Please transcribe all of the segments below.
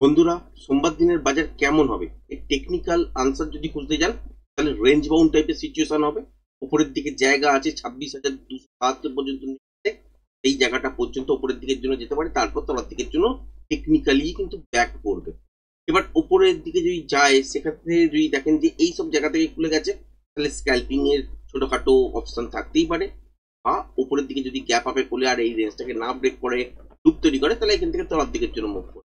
বন্ধুরা, সোমবার দিনের বাজার কেমন হবে এই টেকনিক্যাল আনসার যদি খুঁজতে যান তাহলে রেঞ্জ বাউন্ড টাইপের সিচুয়েশন হবে। উপরের দিকে জায়গা আছে 26,207 পর্যন্ত নিতে, এই জায়গাটা পর্যন্ত উপরের দিকের জন্য যেতে পারে, তারপর তলার দিকের জন্য টেকনিক্যালি কিন্তু ব্যাক করবে। এবার উপরের দিকে যদি যায় সেক্ষেত্রে যদি দেখেন যে এই সব জায়গা থেকে খুলে গেছে তাহলে স্ক্যাল্পিং এর ছোটখাটো অপশন থাকতেই পারে, বা উপরের দিকে যদি গ্যাপ আপে খুলে আর এই রেঞ্জটাকে না ব্রেক করে লুপ তৈরি করে তাহলে এখান থেকে তলার দিকের জন্য মুভ করে।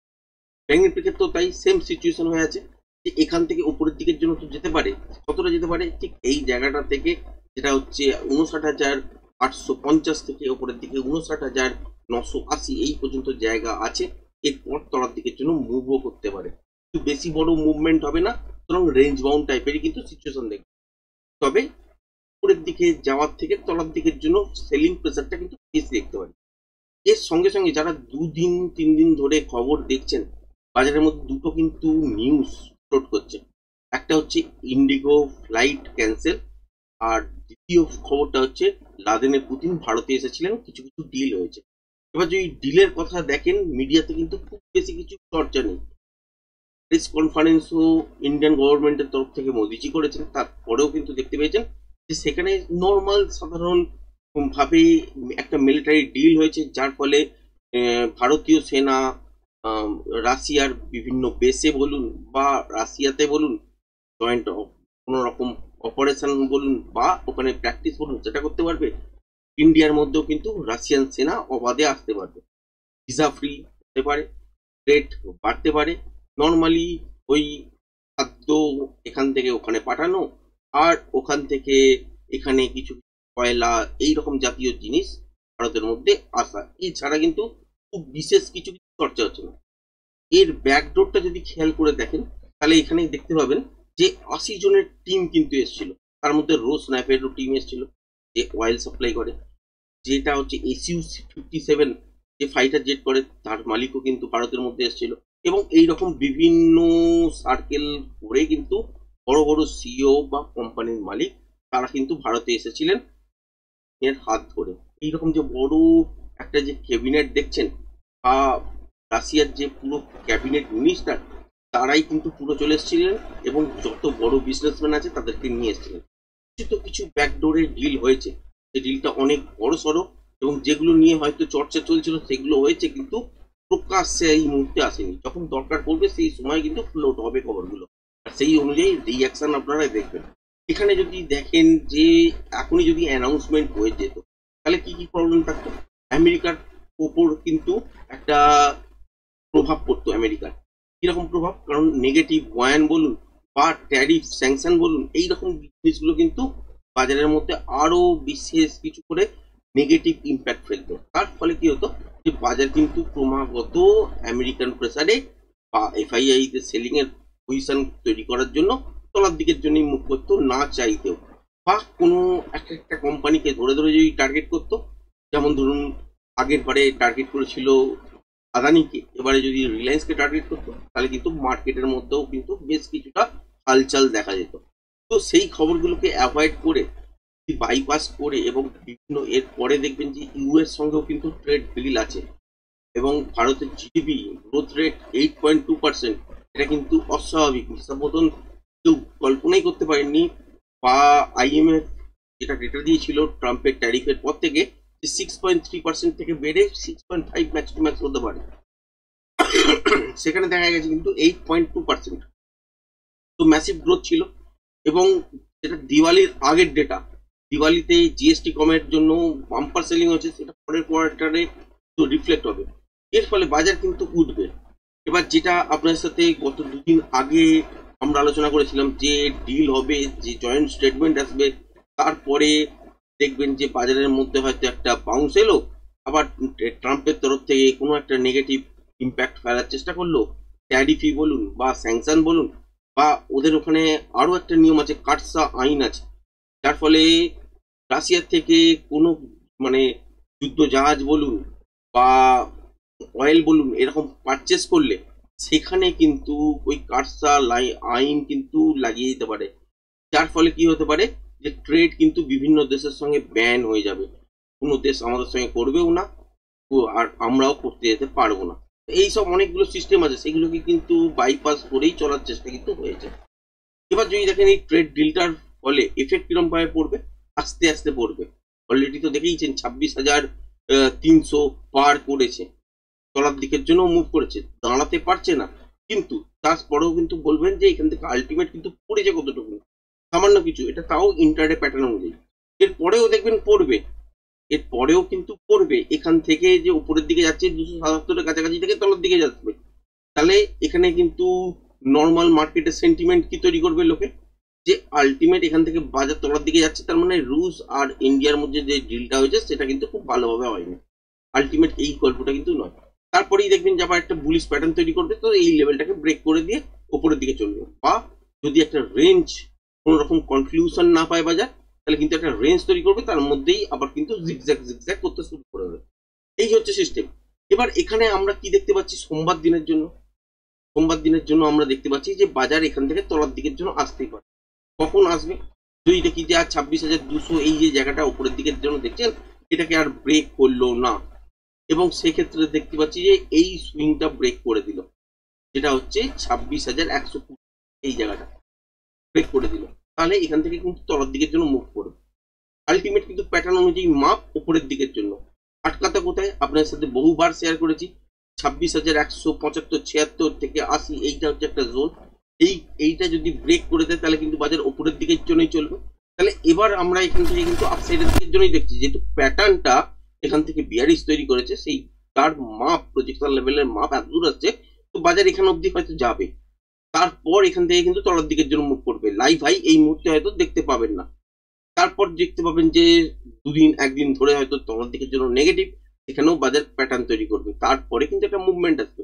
ব্যাঙ্ক নিফটির তো তাই সেম সিচুয়েশন হয়ে আছে যে এখান থেকে উপরের দিকের জন্য তো যেতে পারে, কতটা যেতে পারে ঠিক এই জায়গাটা থেকে, যেটা হচ্ছে 59,850 থেকে উপরের দিকে 59,980 এই পর্যন্ত জায়গা আছে। এরপর তলার দিকের জন্য মুভও করতে পারে, একটু বেশি বড় মুভমেন্ট হবে না, সুতরাং রেঞ্জ বাউন্ড টাইপেরই কিন্তু সিচুয়েশন দেখবে। তবে উপরের দিকে যাওয়ার থেকে তলার দিকের জন্য সেলিং প্রেসারটা কিন্তু বেশি দেখতে পারে। এর সঙ্গে সঙ্গে যারা 2 দিন 3 দিন ধরে খবর দেখছেন, বাজারের মধ্যে দুটো কিন্তু নিউজ ফ্লোট করছে। একটা হচ্ছে ইন্ডিগো ফ্লাইট ক্যান্সেল, আর দ্বিতীয় খবরটা হচ্ছে লাদেনের পুতিন ভারতে এসেছিলেন, কিছু কিছু ডিল হয়েছে। এবার যদি ডিলের কথা দেখেন, মিডিয়াতে কিন্তু খুব বেশি কিছু চর্চা নেই। প্রেস কনফারেন্সও ইন্ডিয়ান গভর্নমেন্টের তরফ থেকে মোদিজি করেছেন, তারপরেও কিন্তু দেখতে পেয়েছেন যে সেখানে নর্মাল সাধারণ ভাবে একটা মিলিটারি ডিল হয়েছে, যার ফলে ভারতীয় সেনা রাশিয়ার বিভিন্ন বেসে বলুন বা রাশিয়াতে বলুন জয়েন্ট কোনো রকম অপারেশন বলুন বা ওখানে প্র্যাকটিস বলুন যেটা করতে পারবে। ইন্ডিয়ার মধ্যেও কিন্তু রাশিয়ান সেনা অবাধে আসতে পারবে, ভিসা ফ্রি হতে পারে, রেট বাড়তে পারে। নর্মালি ওই খাদ্য এখান থেকে ওখানে পাঠানো, আর ওখান থেকে এখানে কিছু কয়লা এই রকম জাতীয় জিনিস ভারতের মধ্যে আসা, এছাড়া কিন্তু খুব বিশেষ কিছু কিছু চর্চা হচ্ছে না। এর ব্যাকডোরটা যদি খেয়াল করে দেখেন তাহলে এখানে দেখতে পাবেন যে 80 জনের টিম কিন্তু এসেছিল, তার মধ্যে রোজ স্ন্যাপেরও টিম এসেছিল যে অয়েল সাপ্লাই করে, যেটা হচ্ছে এসইউ 57 যে ফাইটার জেট করে তার মালিকও কিন্তু ভারতের মধ্যে এসেছিল। এবং এইরকম বিভিন্ন সার্কেল করে কিন্তু বড় বড় সিইও বা কোম্পানির মালিক তারা কিন্তু ভারতে এসেছিলেন এর হাত ধরে। এইরকম যে বড় একটা যে ক্যাবিনেট দেখছেন, বা রাশিয়ার যে পুরো ক্যাবিনেট মিনিস্টার তারাই কিন্তু পুরো চলে এসেছিলেন, এবং যত বড় বিজনেসম্যান আছে তাদেরকে নিয়ে এসেছিলেন। কিছু তো কিছু ব্যাকডোরে ডিল হয়েছে, সেই ডিলটা অনেক বড় সড়ো, এবং যেগুলো নিয়ে হয়তো চর্চা চলছিল সেগুলো হয়েছে, কিন্তু প্রকাশ্যে এই মুহূর্তে আসেনি। যখন দরকার পড়বে সেই সময় কিন্তু ফ্লোট হবে খবরগুলো, আর সেই অনুযায়ী রিয়াকশন আপনারা দেখবেন। এখানে যদি দেখেন যে এখনই যদি অ্যানাউন্সমেন্ট হয়ে যেত তাহলে কি কি প্রবলেম থাকতো। আমেরিকার ওপর কিন্তু একটা প্রভাব পড়তো আমেরিকার। কিরকম প্রভাব? কারণ নেগেটিভ বয়ান বলুন বা ট্যারিফ স্যাংশন বলুন, এইরকম জিনিসগুলো কিন্তু বাজারের মধ্যে আরো বিশেষ কিছু করে নেগেটিভ ইম্প্যাক্ট ফেলতো। তার ফলে কি হতো যে বাজার কিন্তু ক্রমাগত আমেরিকান প্রেসারে বা এফআইআই তে সেলিং এর পজিশন তৈরি করার জন্য তলার দিকের জন্যই মুখ করতো, না চাইতেও। বা কোনো একটা একটা কোম্পানিকে ধরে ধরে যদি টার্গেট করতো, যেমন ধরুন আগের বারে টার্গেট করেছিল আদানিকে, এবারে যদি রিলায়েন্সকে টার্গেট করতো তাহলে কিন্তু মার্কেটের মধ্যেও কিন্তু বেশ কিছুটা হালচাল দেখা যেত। তো সেই খবরগুলোকে অ্যাভয়েড করে, বাইপাস করে, এবং বিভিন্ন এর পরে দেখবেন যে ইউএস সঙ্গেও কিন্তু ট্রেড ডিল আছে, এবং ভারতের জিডিপি গ্রোথ রেট 8.2%, এটা কিন্তু অস্বাভাবিক, হিসাব মতন কেউ কল্পনাই করতে পারেননি। বা আইএমএফ যেটা ডেটা দিয়েছিল ট্রাম্পের ট্যারিফের পর থেকে, যে 6.3% থেকে বেড়ে 6.5 ম্যাক্স টু ম্যাক্স হতে পারে, সেখানে দেখা গেছে কিন্তু 8.2%। তো ম্যাসিভ গ্রোথ ছিল। এবং যেটা দিওয়ালির আগের ডেটা, দিওয়ালিতে জিএসটি কমের জন্য বাম্পার সেলিং হচ্ছে, সেটা পরের কোয়ার্টারে তো রিফ্লেক্ট হবে, এর ফলে বাজার কিন্তু উঠবে। এবার যেটা আপনার সাথে গত 2 দিন আগে আমরা আলোচনা করেছিলাম যে ডিল হবে, যে জয়েন্ট স্টেটমেন্ট আসবে, তারপরে দেখবেন যে বাজারের মধ্যে হয়তো একটা বাউন্স এলো, আবার ট্রাম্পের তরফ থেকে কোনো একটা নেগেটিভ ইম্প্যাক্ট ফেলার চেষ্টা করলো, ট্যারিফই বলুন বা স্যাংশন বলুন, বা ওদের ওখানে আরো একটা নিয়ম আছে, কাটসা আইন আছে, যার ফলে রাশিয়ার থেকে কোনো মানে যুদ্ধ জাহাজ বলুন বা অয়েল বলুন এরকম পারচেস করলে সেখানে কিন্তু ওই কাটসা আইন কিন্তু লাগিয়ে দিতে পারে, যার ফলে কি হতে পারে যে ট্রেড কিন্তু বিভিন্ন দেশের সঙ্গে ব্যান হয়ে যাবে, কোনো দেশ আমাদের সঙ্গে করবেও না, আর আমরাও করতে যেতে পারবো না। এইসব অনেকগুলো সিস্টেম আছে, সেগুলোকে কিন্তু বাইপাস করেই চলার চেষ্টা কিন্তু হয়েছে। এবার যদি দেখেন এই ট্রেড ডিলটার ফলে এফেক্ট কিরম ভাবে পড়বে, আস্তে আস্তে পড়বে। অলরেডি তো দেখেইছেন 26,300 পার করেছে, তলার দিকের জন্য মুভ করেছে, দাঁড়াতে পারছে না, কিন্তু তারপরেও কিন্তু বলবেন যে এখান থেকে আলটিমেট কিন্তু পড়েছে কতটুকু, সামান্য কিছু, এটা তাও ইন্টারডে প্যাটার্ন অনুযায়ী। এরপরেও দেখবেন পড়বে, এরপরেও কিন্তু পড়বে, এখান থেকে যে উপরের দিকে যাচ্ছে 277-এর কাছাকাছি থেকে তলার দিকে যাচ্ছে, তাহলে এখানে কিন্তু নর্মাল মার্কেটের সেন্টিমেন্ট কি তৈরি করবে লোকে, যে আলটিমেট এখান থেকে বাজার তলার দিকে যাচ্ছে, তার মানে রুশ আর ইন্ডিয়ার মধ্যে যে ডিলটা হয়েছে সেটা কিন্তু খুব ভালোভাবে হয়নি, আলটিমেট এই গল্পটা কিন্তু নয়। তারপরেই দেখবেন যে আবার একটা বুলিশ প্যাটার্ন তৈরি করবে, তো এই লেভেলটাকে ব্রেক করে দিয়ে উপরের দিকে চলবে, বা যদি একটা রেঞ্জ কোন রকম কনক্লুশন না পায় বাজার, তাহলে কিন্তু একটা রেঞ্জ তৈরি করবে, তার মধ্যেই আবার কিন্তু জিগজ্যাগ জিগজ্যাগ করতে শুরু করে দেবে। এই হচ্ছে সিস্টেম। এবার এখানে আমরা কি দেখতে পাচ্ছি, সোমবার দিনের জন্য, সোমবার দিনের জন্য আমরা দেখতে পাচ্ছি যে বাজার এখান থেকে তলার দিকের জন্য আসতেই পারে। কখন আসবে, যদি দেখি যে আর 26,200 এই যে জায়গাটা উপরের দিকের জন্য দেখছেন, এটাকে আর ব্রেক করলো না, এবং সেক্ষেত্রে দেখতে পাচ্ছি যে এই সুইংটা ব্রেক করে দিল, যেটা হচ্ছে 26,120, এই জায়গাটা ব্রেক করে দিল, তাহলে এখান থেকে কিন্তু তলার দিকের জন্য মুভ করবে। আলটিমেট কিন্তু প্যাটার্ন অনুযায়ী মাপ উপরের দিকের জন্য। আটকাতা কোথায় আপনার সাথে বহুবার শেয়ার করেছি, 26,175, 76 থেকে 80, এইটা হচ্ছে একটা জোন। এইটা যদি ব্রেক করে দেয় তাহলে কিন্তু বাজার উপরের দিকের জন্যই চলবে। তাহলে এবার আমরা এখান থেকে কিন্তু আপসাইডের দিকের জন্যই দেখছি, যেহেতু প্যাটার্নটা এখান থেকে বিয়ারিশ তৈরি করেছে, সেই তার মাপ প্রজেকশন লেভেলের মাপ এত দূর আসছে, তো বাজার এখান অব্দি হয়তো যাবে, তারপর এখান থেকে কিন্তু তলার দিকের জন্য মুভ করবে। লাইভ হাই এই মুহূর্তে হয়তো দেখতে পাবেন না, তারপর দেখতে পাবেন যে দুদিন একদিন ধরে হয়তো তলার দিকের জন্য নেগেটিভ, এখানেও বাজার প্যাটার্ন তৈরি করবে, তারপরে কিন্তু একটা মুভমেন্ট আসবে,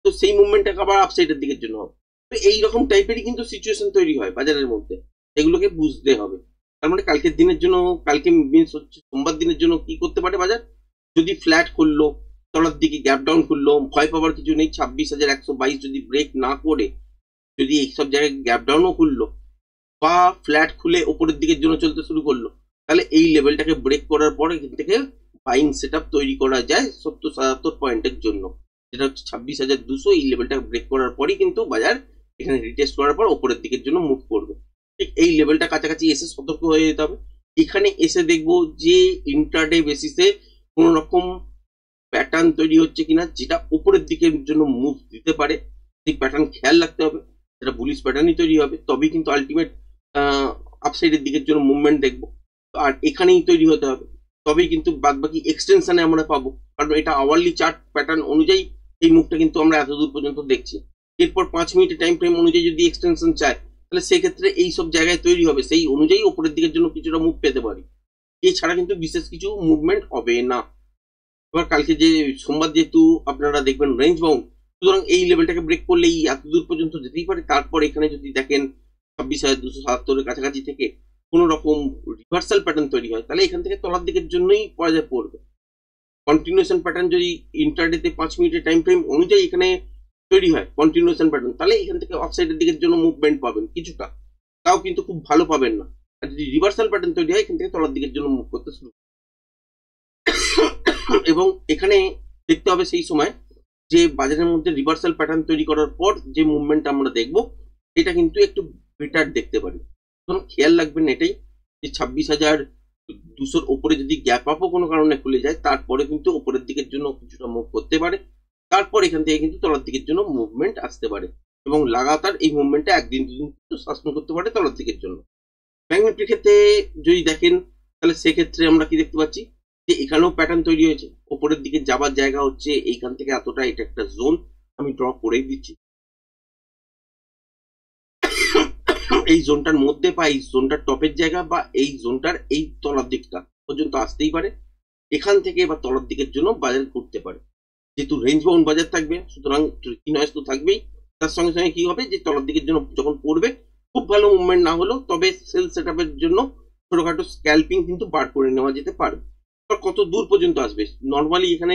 তো সেই মুভমেন্টটাকে আবার আপসাইডের দিকের জন্য হবে। তো এইরকম টাইপেরই কিন্তু সিচুয়েশন তৈরি হয় বাজারের মধ্যে, এগুলোকে বুঝতে হবে। তার মানে কালকের দিনের জন্য, কালকে মিনস হচ্ছে সোমবার দিনের জন্য কি করতে পারে বাজার, যদি ফ্ল্যাট খুললো, তলার দিকে গ্যাপ ডাউন খুললো, ভয় পাওয়ার কিছু নেই, 26,122 যদি ব্রেক না করে, যদি এইসব জায়গায় গ্যাপ ডাউনও খুললো বা ফ্ল্যাট খুলে উপরের দিকের জন্য চলতে শুরু করলো, তাহলে এই লেভেলটাকে ব্রেক করার পর এখান থেকে বাইং সেট তৈরি করা যায় 70-77 পয়েন্টের জন্য, যেটা হচ্ছে 26,200। এই লেভেলটা ব্রেক করার পরই কিন্তু বাজার এখানে রিটেস্ট করার পর উপরের দিকের জন্য মুভ করবে। ঠিক এই লেভেলটা কাছাকাছি এসে সতর্ক হয়ে যেতে হবে। এখানে এসে দেখবো যে ইন্টারডে বেসিসে কোন রকম প্যাটার্ন তৈরি হচ্ছে কিনা, যেটা উপরের দিকের জন্য মুভ দিতে পারে, সেই প্যাটার্ন খেয়াল রাখতে হবে, যেটা বুলিশ প্যাটার্নই তৈরি হবে, তবেই কিন্তু আলটিমেট আপসাইডের দিকের জন্য মুভমেন্ট দেখবো। আর এখানেই তৈরি হতে হবে, তবেই কিন্তু বাদ বাকি এক্সটেনশনে আমরা পাবো, কারণ এটা আওয়ারলি চার্ট প্যাটার্ন অনুযায়ী এই মুভটা কিন্তু আমরা এতদূর পর্যন্ত দেখছি। এরপর 5 মিনিটের টাইম ফ্রেম অনুযায়ী যদি এক্সটেনশন চায়, তাহলে সেক্ষেত্রে এই সব জায়গায় তৈরি হবে, সেই অনুযায়ী উপরের দিকের জন্য কিছুটা মুভ পেতে পারি, এছাড়া কিন্তু বিশেষ কিছু মুভমেন্ট হবে না। এবার কালকে যে সোমবার যেহেতু আপনারা দেখবেন রেঞ্জ বাউন্ড, সুতরাং এই লেভেলটাকে ব্রেক করলে এই এত দূর পর্যন্ত যেতেই পারে। তারপর এখানে যদি দেখেন 26,277 কাছাকাছি থেকে কোন রকম রিভার্সাল প্যাটার্ন তৈরি হয়, তাহলে এখান থেকে তলার দিকের জন্যই পর্যায়ে পড়বে। কন্টিনিউশন প্যাটার্ন যদি ইন্টারডেতে 5 মিনিটের টাইম ফ্রেম অনুযায়ী এখানে তৈরি হয় কন্টিনিউশন প্যাটার্ন, তাহলে এখান থেকে অফসাইডের দিকের জন্য মুভমেন্ট পাবেন কিছুটা, তাও কিন্তু খুব ভালো পাবেন না। আর যদি রিভার্সাল প্যাটার্ন তৈরি হয়, এখান থেকে তলার দিকের জন্য মুভ করতে শুরু এবং এখানে দেখতে হবে সেই সময় যে বাজারের মধ্যে রিভার্সাল প্যাটার্ন তৈরি করার পর যে মুভমেন্ট আমরা দেখব, এটা কিন্তু একটু বেটার দেখতে পারি। তখন খেয়াল রাখবেন এটাই, যে 26,200 ওপরে যদি গ্যাপ আপও কোনো কারণে খুলে যায়, তারপরে কিন্তু ওপরের দিকের জন্য কিছুটা মুভ করতে পারে, তারপর এখান থেকে কিন্তু তলার দিকের জন্য মুভমেন্ট আসতে পারে, এবং লাগাতার এই মুভমেন্টটা একদিন দুদিন কিন্তু শাসন করতে পারে তলার দিকের জন্য। ব্যাংক নিফটির ক্ষেত্রে যদি দেখেন, তাহলে সেক্ষেত্রে আমরা কি দেখতে পাচ্ছি, যে এখানেও প্যাটার্ন তৈরি হয়েছে, ওপরের দিকে যাবার জায়গা হচ্ছে এইখান থেকে এতটা, এটা একটা জোন, আমি ড্র করেই দিচ্ছি। এই জোনটার মধ্যে বা এই জোনটার টপের জায়গা বা এই জোনটার এই তলার দিকটা পর্যন্ত আসতেই পারে, এখান থেকে এবার তলার দিকের জন্য বাজার করতে পারে। যেহেতু রেঞ্জ বাউন্ড বাজার থাকবে, সুতরাং ট্রিকি নয়েজ তো থাকবেই, তার সঙ্গে সঙ্গে কি হবে, যে তলার দিকের জন্য যখন পড়বে, খুব ভালো মুভমেন্ট না হলেও তবে সেল সেটআপের জন্য ছোটখাটো স্ক্যাল্পিং কিন্তু বার করে নেওয়া যেতে পারে। কত দূর পর্যন্ত আসবে, নর্মালি এখানে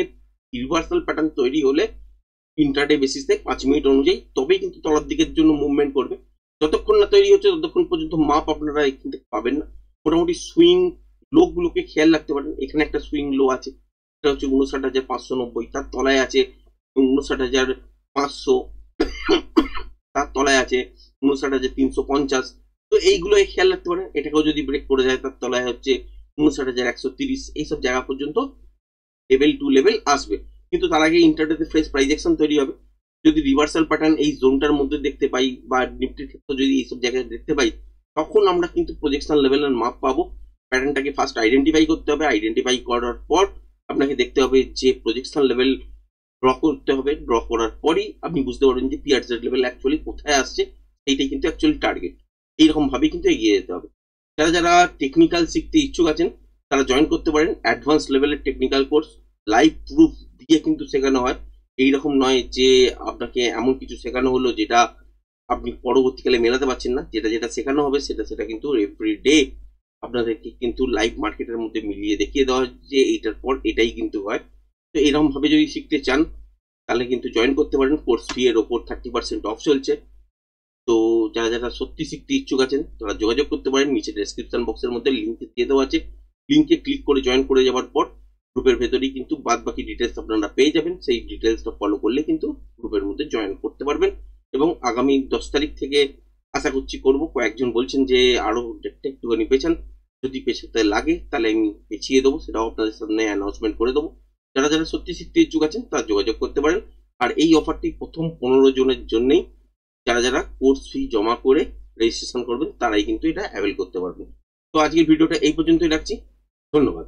রিভার্সাল প্যাটার্ন তৈরি হলে ইন্টারডে বেসিসে 5 মিনিট অনুযায়ী তবেই কিন্তু তলার দিকের জন্য মুভমেন্ট করবে। যতক্ষণ না তৈরি হচ্ছে ততক্ষণ পর্যন্ত মাপ আপনারা এখান থেকে পাবেন না। মোটামুটি সুইং লো গুলোকে খেয়াল রাখতে পারেন, এখানে একটা সুইং লো আছে, এটা হচ্ছে 59,590, তার তলায় আছে 59,500, তার তলায় আছে 59,350। তো এইগুলো খেয়াল রাখতে পারেন। এটাকেও যদি ব্রেক করে যায় তার তলায় হচ্ছে 59,130। এইসব জায়গা পর্যন্ত লেভেল টু লেভেল আসবে, কিন্তু তার আগে ইন্টারডেতে ফ্রেশ প্রাইস অ্যাকশন তৈরি হবে। যদি রিভার্সাল প্যাটার্ন এই জোনটার মধ্যে দেখতে পাই বা নিফটির ক্ষেত্রে যদি এইসব জায়গায় দেখতে পাই, তখন আমরা কিন্তু প্রজেকশন লেভেলের মাপ পাবো। প্যাটার্নটাকে ফার্স্ট আইডেন্টিফাই করতে হবে। আইডেন্টিফাই করার পর আপনাকে দেখতে হবে যে প্রজেকশন লেভেল ড্র করতে হবে। ড্র করার পরই আপনি বুঝতে পারবেন যে পিআরজেড লেভেল অ্যাকচুয়ালি কোথায় আসছে, সেইটাই কিন্তু অ্যাকচুয়ালি টার্গেট। এইরকম ভাবেই কিন্তু এগিয়ে যেতে হবে। যারা যারা টেকনিক্যাল শিখতে ইচ্ছুক আছেন তারা জয়েন করতে পারেন অ্যাডভান্স লেভেলের টেকনিক্যাল কোর্স। লাইভ প্রুফ দিয়ে কিন্তু শেখানো হয়। এইরকম নয় যে আপনাকে এমন কিছু শেখানো হলো যেটা আপনি পরবর্তীকালে মেলাতে পারছেন না। যেটা যেটা শেখানো হবে সেটা কিন্তু এভরিডে আপনাদেরকে কিন্তু লাইভ মার্কেটের মধ্যে মিলিয়ে দেখিয়ে দেওয়া হয় যে এইটার পর এটাই কিন্তু হয়। তো এরকম ভাবে যদি শিখতে চান তাহলে কিন্তু জয়েন করতে পারেন। কোর্স ফি এর ওপর 30% অফ চলছে। তো যারা যারা সত্যি শিখতে ইচ্ছুক আছেন তারা যোগাযোগ করতে পারেন। নিচে ডেসক্রিপশন বক্সের মধ্যে লিঙ্ক দিয়ে দেওয়া আছে। লিঙ্কে ক্লিক করে জয়েন করে যাওয়ার পর গ্রুপের ভেতরেই কিন্তু বাদ বাকি ডিটেলস আপনারা পেয়ে যাবেন। সেই ডিটেলসটা ফলো করলে কিন্তু গ্রুপের মধ্যে জয়েন করতে পারবেন। এবং আগামী 10 তারিখ থেকে আশা করছি করবো। কয়েকজন বলছেন যে আরো ডেটটা একটুখানি পেছান, যদি পেছাতে লাগে তাহলে আমি পেছিয়ে দেবো, সেটাও আপনাদের সামনে অ্যানাউন্সমেন্ট করে দেবো। যারা যারা সত্যি শিখতে ইচ্ছুক আছেন তারা যোগাযোগ করতে পারেন। আর এই অফারটি প্রথম 15 জনের জন্যই। যারা যারা কোর্স ফি জমা করে রেজিস্ট্রেশন করবেন তারাই কিন্তু এটা অ্যাভেল করতে পারবেন। তো আজকের ভিডিওটা এই পর্যন্তই রাখছি। ধন্যবাদ।